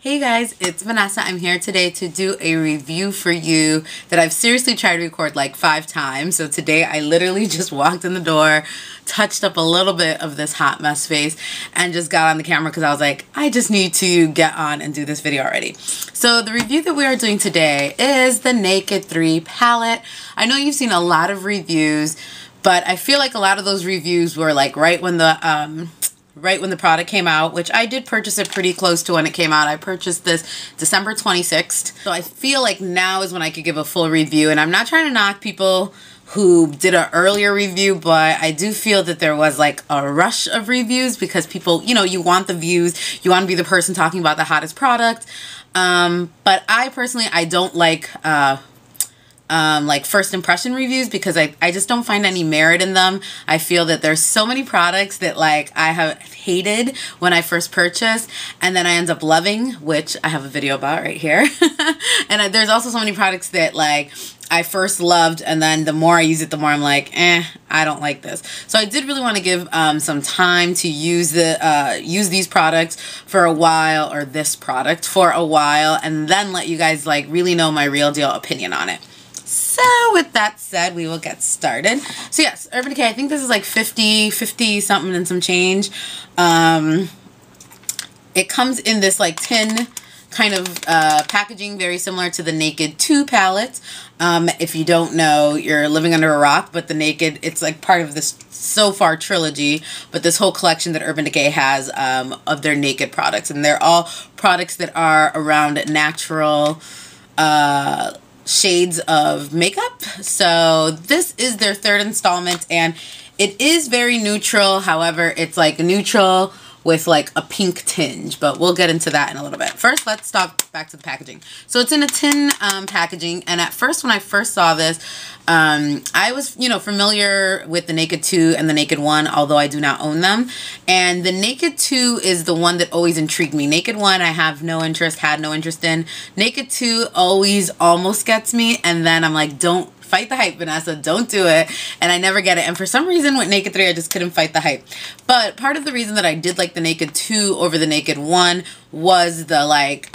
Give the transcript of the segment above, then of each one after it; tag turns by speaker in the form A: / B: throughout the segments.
A: Hey guys, it's Vanessa. I'm here today to do a review for you that I've seriously tried to record like 5 times. So today I literally just walked in the door, touched up a little bit of this hot mess face, and just got on the camera because I was like, I just need to get on and do this video already. So the review that we are doing today is the Naked 3 palette. I know you've seen a lot of reviews, but I feel like a lot of those reviews were like right when the product came out, which I did purchase it pretty close to when it came out. I purchased this December 26th. So I feel like now is when I could give a full review. And I'm not trying to knock people who did an earlier review, but I do feel that there was like a rush of reviews because people, you know, you want the views. You want to be the person talking about the hottest product. But I personally, I don't like first impression reviews because I just don't find any merit in them. I feel that there's so many products that like I have hated when I first purchased and then I end up loving, which I have a video about right here. And there's also so many products that like I first loved and then the more I use it, the more I'm like, I don't like this. So I did really want to give some time to use these products for a while, or this product for a while, and then let you guys like really know my real deal opinion on it. So with that said, we will get started. So yes, Urban Decay, I think this is like 50 something and some change. It comes in this like tin kind of packaging, very similar to the Naked 2 palette. If you don't know, you're living under a rock, but the Naked, it's like part of this So Far trilogy, but this whole collection that Urban Decay has of their Naked products. And they're all products that are around natural shades of makeup. So this is their third installment and it is very neutral. However, it's like neutral with like a pink tinge, but we'll get into that in a little bit. First, let's stop back to the packaging. So it's in a tin packaging, and at first when I first saw this, I was, you know, familiar with the Naked 2 and the Naked 1, although I do not own them. And the Naked 2 is the one that always intrigued me. Naked 1, I have no interest, had no interest in. Naked 2 always almost gets me, and then I'm like, don't fight the hype, Vanessa, don't do it. And I never get it. And for some reason with Naked 3, I just couldn't fight the hype. But part of the reason that I did like the Naked 2 over the Naked 1 was the like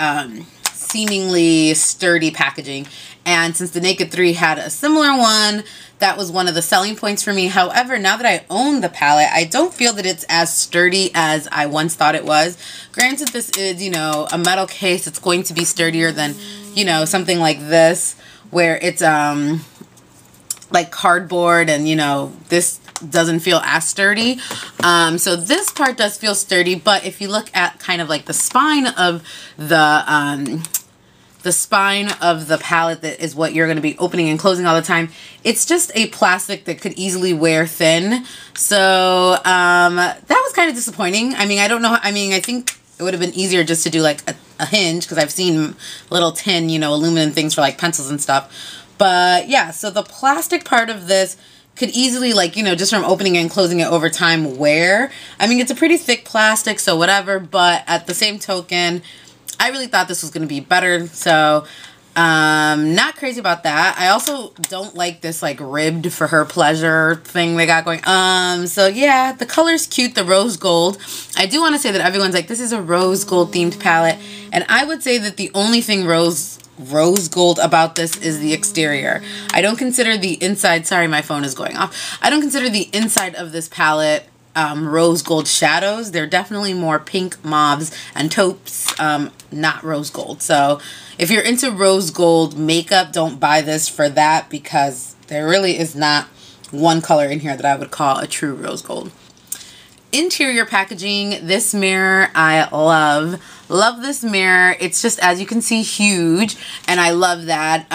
A: seemingly sturdy packaging. And since the Naked 3 had a similar one, that was one of the selling points for me. However, now that I own the palette, I don't feel that it's as sturdy as I once thought it was. Granted, this is, you know, a metal case. It's going to be sturdier than, you know, something like this, where it's like cardboard, and you know, this doesn't feel as sturdy. So this part does feel sturdy, but if you look at kind of like the spine of the palette, that is what you're going to be opening and closing all the time, it's just a plastic that could easily wear thin. So that was kind of disappointing. I mean, I don't know, I mean, I think it would have been easier just to do like a hinge, because I've seen little tin, you know, aluminum things for like pencils and stuff. But yeah, so the plastic part of this could easily, like, you know, just from opening it and closing it over time, wear. I mean, it's a pretty thick plastic, so whatever, but at the same token, I really thought this was going to be better. So not crazy about that. I also don't like this like ribbed for her pleasure thing they got going. So yeah, the color's cute, the rose gold. I do want to say that everyone's like, this is a rose gold themed palette, and I would say that the only thing rose gold about this is the exterior. I don't consider the inside, sorry, my phone is going off. I don't consider the inside of this palette rose gold shadows. They're definitely more pink, mauves, and taupes, not rose gold. So if you're into rose gold makeup, don't buy this for that, because there really is not one color in here that I would call a true rose gold. Interior packaging, this mirror I love this mirror. It's just, as you can see, huge, and I love that,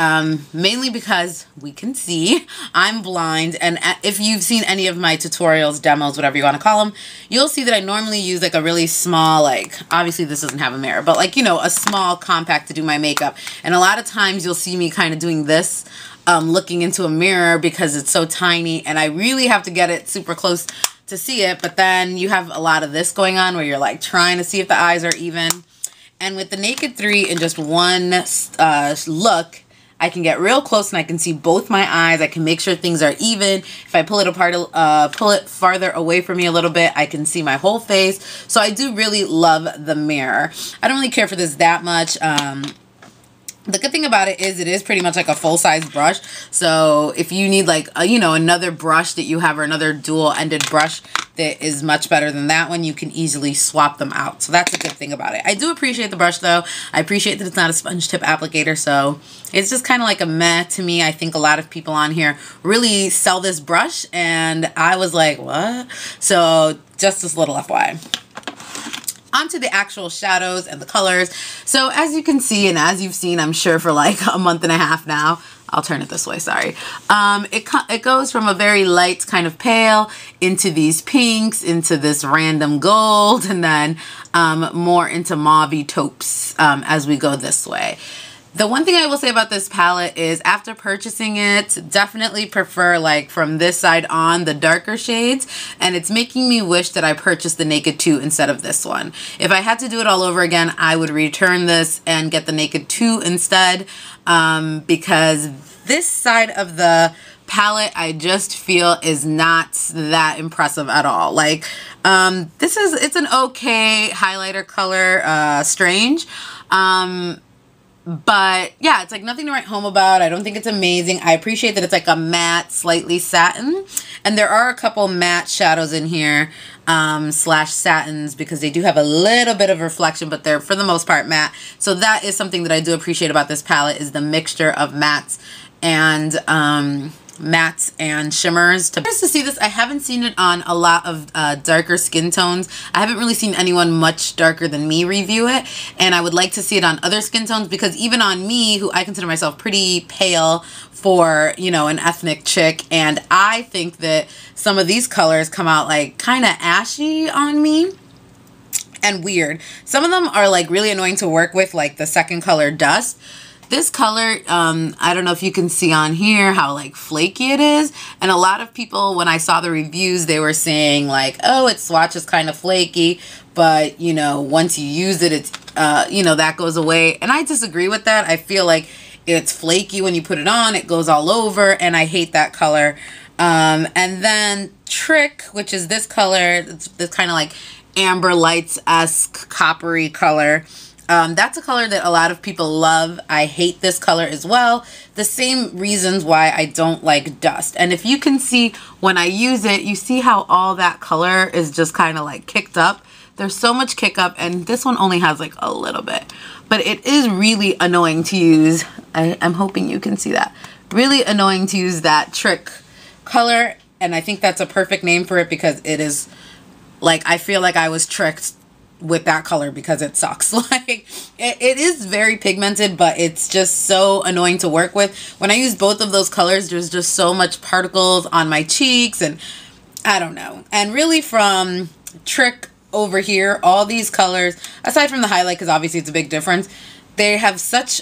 A: mainly because we can see. I'm blind, and if you've seen any of my tutorials, demos, whatever you want to call them, you'll see that I normally use like a really small, like, obviously this doesn't have a mirror, but like, you know, a small compact to do my makeup. And a lot of times you'll see me kind of doing this, looking into a mirror, because it's so tiny and I really have to get it super close to see it. But then you have a lot of this going on where you're like trying to see if the eyes are even. And with the Naked 3 in just one look, I can get real close and I can see both my eyes. I can make sure things are even. If I pull it apart, pull it farther away from me a little bit, I can see my whole face. So I do really love the mirror. I don't really care for this that much. The good thing about it is pretty much like a full-size brush. So if you need like, you know, another brush that you have or another dual-ended brush that is much better than that one, you can easily swap them out. So that's a good thing about it. I do appreciate the brush though. I appreciate that it's not a sponge tip applicator. So it's just kind of like a meh to me. I think a lot of people on here really sell this brush and I was like, what? So just this little FYI. Onto the actual shadows and the colors. So as you can see, and as you've seen, I'm sure for like a month and a half now, I'll turn it this way, sorry. It goes from a very light kind of pale into these pinks, into this random gold, and then more into mauve-y taupes as we go this way. The one thing I will say about this palette is after purchasing it, definitely prefer like from this side on the darker shades, and it's making me wish that I purchased the Naked 2 instead of this one. If I had to do it all over again, I would return this and get the Naked 2 instead because this side of the palette I just feel is not that impressive at all. Like it's an okay highlighter color, Strange. But yeah, it's like nothing to write home about. I don't think it's amazing. I appreciate that it's like a matte, slightly satin. And there are a couple matte shadows in here, slash satins, because they do have a little bit of reflection, but they're for the most part matte. So that is something that I do appreciate about this palette, is the mixture of mattes and shimmers. Just to see this, I haven't seen it on a lot of darker skin tones. I haven't really seen anyone much darker than me review it, and I would like to see it on other skin tones, because even on me, who I consider myself pretty pale for, you know, an ethnic chick, and I think that some of these colors come out like kind of ashy on me and weird. Some of them are like really annoying to work with, like the second color, Dust. This color, I don't know if you can see on here how like flaky it is. And a lot of people, when I saw the reviews, they were saying like, oh, its swatch is kind of flaky, but you know, once you use it, it's, you know, that goes away. And I disagree with that. I feel like it's flaky when you put it on, it goes all over, and I hate that color. And then Trick, which is this color, it's this kind of like Amber Lights-esque coppery color. That's a color that a lot of people love. I hate this color as well. The same reasons why I don't like Dust. And if you can see when I use it, you see how all that color is just kind of like kicked up. There's so much kick up, and this one only has like a little bit. But it is really annoying to use. I'm hoping you can see that. Really annoying to use that Trick color. And I think that's a perfect name for it, because it is like, I feel like I was tricked with that color, because it sucks. Like it is very pigmented, but it's just so annoying to work with. When I use both of those colors, there's just so much particles on my cheeks, and I don't know. And really from Trick over here, all these colors, aside from the highlight, because obviously it's a big difference, they have such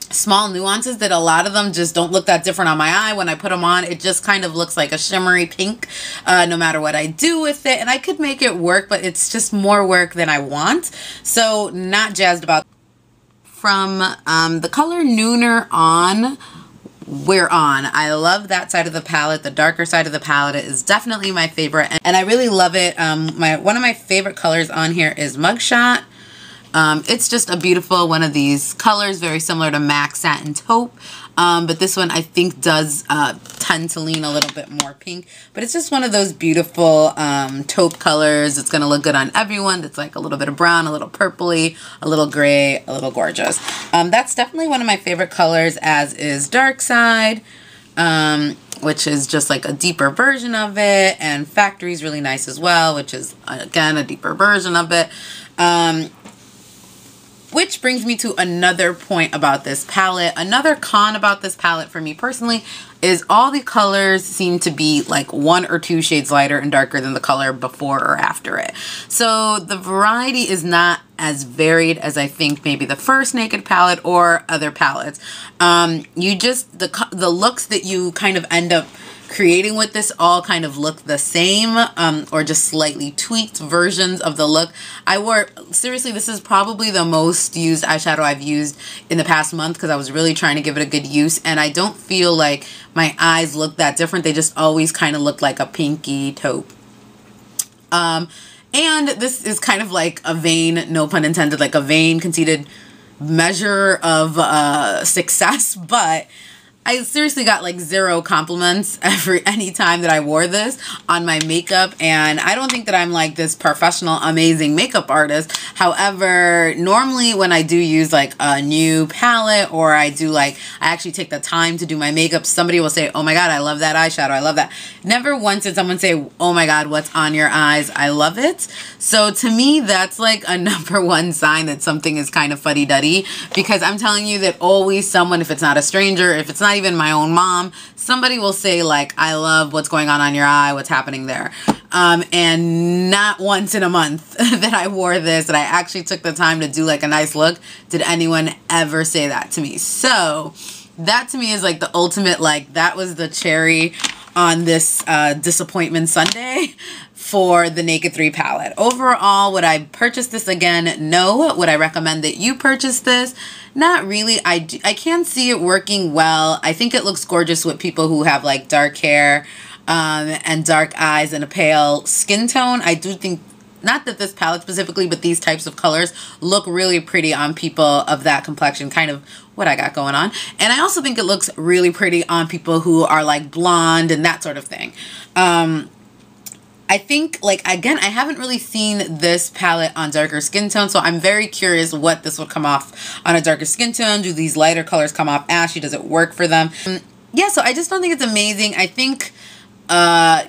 A: small nuances that a lot of them just don't look that different on my eye. When I put them on, it just kind of looks like a shimmery pink, no matter what I do with it. And I could make it work, but it's just more work than I want. So not jazzed about. From the color Nooner on, we're on. I love that side of the palette. The darker side of the palette is definitely my favorite, and I really love it. One of my favorite colors on here is Mugshot. It's just a beautiful one of these colors, very similar to MAC Satin Taupe. But this one I think does tend to lean a little bit more pink. But it's just one of those beautiful taupe colors. It's going to look good on everyone. It's like a little bit of brown, a little purpley, a little gray, a little gorgeous. That's definitely one of my favorite colors, as is Dark Side, which is just like a deeper version of it. And Factory is really nice as well, which is, again, a deeper version of it. Which brings me to another point about this palette. Another con about this palette for me personally is all the colors seem to be like 1 or 2 shades lighter and darker than the color before or after it. So the variety is not as varied as I think maybe the first Naked palette or other palettes. You just, the looks that you kind of end up creating with this all kind of look the same, or just slightly tweaked versions of the look. I wore, seriously, this is probably the most used eyeshadow I've used in the past month because I was really trying to give it a good use, and I don't feel like my eyes look that different. They just always kind of look like a pinky taupe. And this is kind of like a vain, no pun intended, like a vain, conceited measure of success, but I seriously got like 0 compliments any time that I wore this on my makeup, and I don't think that I'm like this professional, amazing makeup artist. However, normally when I do use like a new palette, or I actually take the time to do my makeup, somebody will say, oh my god, I love that eyeshadow, I love that. Never once did someone say, oh my god, what's on your eyes, I love it. So to me, that's like a #1 sign that something is kind of fuddy-duddy, because I'm telling you that always someone, if it's not a stranger, if it's not even my own mom, somebody will say like, I love what's going on your eye, what's happening there. And not once in a month that I wore this, that I actually took the time to do like a nice look, did anyone ever say that to me. So that to me is like the ultimate, like that was the cherry on this disappointment Sunday for the Naked 3 palette. Overall, would I purchase this again? No. Would I recommend that you purchase this? Not really. I can see it working well. I think it looks gorgeous with people who have like dark hair and dark eyes and a pale skin tone. I do think, not that this palette specifically, but these types of colors look really pretty on people of that complexion, kind of what I got going on. And I also think it looks really pretty on people who are like blonde and that sort of thing. I think, like, again, I haven't really seen this palette on darker skin tone, so I'm very curious what this would come off on a darker skin tone. Do these lighter colors come off ashy? Does it work for them? Yeah, so I just don't think it's amazing. I think,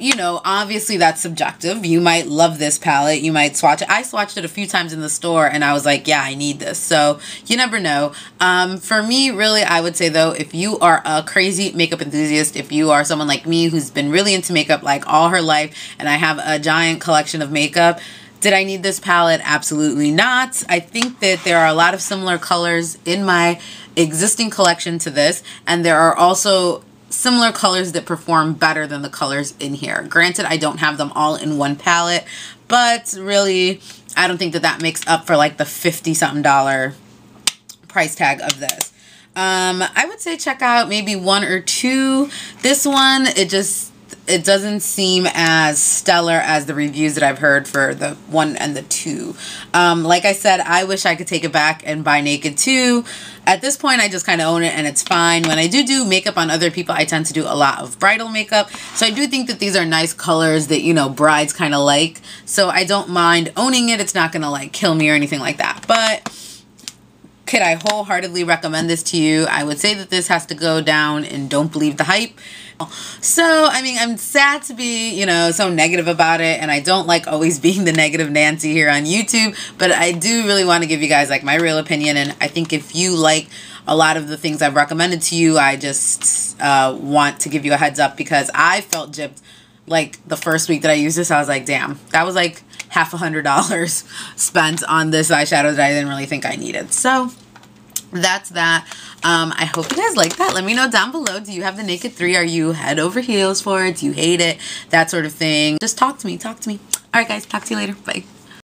A: you know, obviously that's subjective. You might love this palette. You might swatch it. I swatched it a few times in the store and I was like, yeah, I need this. So you never know. For me, really, I would say though, if you are a crazy makeup enthusiast, if you are someone like me who's been really into makeup like all her life, and I have a giant collection of makeup, did I need this palette? Absolutely not. I think that there are a lot of similar colors in my existing collection to this, and there are also similar colors that perform better than the colors in here. Granted, I don't have them all in one palette, but really, I don't think that that makes up for like the $50-something price tag of this. I would say check out maybe 1 or 2. This one, it doesn't seem as stellar as the reviews that I've heard for the 1 and the 2. Like I said, I wish I could take it back and buy Naked 2. At this point, I just kind of own it and it's fine. When I do makeup on other people, I tend to do a lot of bridal makeup. So I do think that these are nice colors that, you know, brides kind of like. So I don't mind owning it. It's not going to like kill me or anything like that. But could I wholeheartedly recommend this to you? I would say that this has to go down and don't believe the hype. So, I mean, I'm sad to be, you know, so negative about it, and I don't like always being the negative Nancy here on YouTube, but I do really want to give you guys like my real opinion, and I think if you like a lot of the things I've recommended to you, I just want to give you a heads up, because I felt gypped like the first week that I used this. I was like, damn, that was like $150 spent on this eyeshadow that I didn't really think I needed. So that's that. I hope you guys like that. Let me know down below. Do you have the Naked 3? Are you head over heels for it? Do you hate it? That sort of thing. Just talk to me. Talk to me. All right, guys. Talk to you later. Bye.